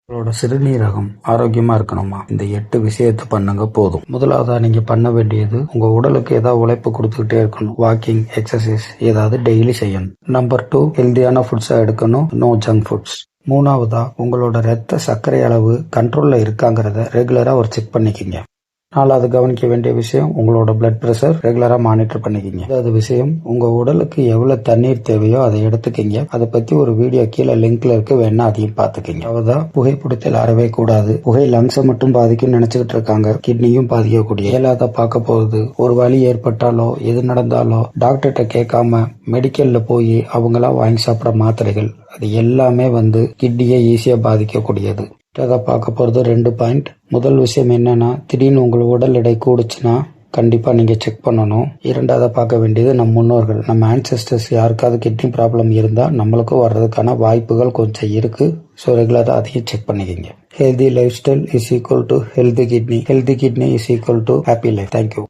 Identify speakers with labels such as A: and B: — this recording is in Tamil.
A: உங்களோட சிறுநீரகம் ஆரோக்கியமா இருக்கணுமா? இந்த 8 விஷயத்தை பண்ணுங்க போதும். முதலாவதா நீங்க பண்ண வேண்டியது, உங்க உடலுக்கு ஏதாவது உழைப்பு கொடுத்துக்கிட்டே இருக்கணும். வாக்கிங், எக்ஸசைஸ் ஏதாவது டெய்லி செய்யணும். நம்பர் 2, ஹெல்தியான ஃபுட்ஸா எடுக்கணும். No junk foods. மூணாவதா, உங்களோட ரத்த சர்க்கரை அளவு கண்ட்ரோல்ல இருக்காங்கிறத ரெகுலரா ஒரு செக் பண்ணிக்கிங்க. நாலாவது கவனிக்க வேண்டிய விஷயம், உங்களோட பிளட் பிரஷர் ரெகுலரா மானிட்டர் பண்ணிக்கிங்க. அதாவது விஷயம், உங்க உடலுக்கு எவ்வளவு தண்ணீர் தேவையோ அதை எடுத்துக்கிங்க. அதை பத்தி ஒரு வீடியோ கீழே லிங்க்ல இருக்கு, வேணா அதையும் பாத்துக்கிங்க. அவ்வளவுதான். புகைப்பிடித்தல் அறவே கூடாது. புகை லங்ஸை மட்டும் பாதிக்கும் நினைச்சுக்கிட்டு இருக்காங்க, கிட்னியும் பாதிக்கக்கூடிய. ஏழாவதா பார்க்க போகுது, ஒரு வலி ஏற்பட்டாலோ எது நடந்தாலோ டாக்டர்கிட்ட கேட்காம மெடிக்கல்ல போய் அவங்களா வாங்கி சாப்பிட மாத்திரைகள், அது எல்லாமே கிட்னியை ஈஸியா பாதிக்கக்கூடியது. அதை பார்க்க போகிறது 2 பாயிண்ட். முதல் விஷயம் என்னன்னா, திடீர்னு உங்கள் உடல் எடை கூடுச்சுன்னா கண்டிப்பா நீங்க செக் பண்ணணும். இரண்டாவது பார்க்க வேண்டியது, நம்ம முன்னோர்கள், நம்ம ஆன்செஸ்டர்ஸ் யாருக்காவது கிட்னி ப்ராப்ளம் இருந்தா நம்மளுக்கும் வர்றதுக்கான வாய்ப்புகள் கொஞ்சம் இருக்கு. ஸோ ரெகுலரா அதையும் செக் பண்ணிக்கிங்க. Healthy life style is equal to healthy kidney. Healthy kidney is equal to happy life. Thank you.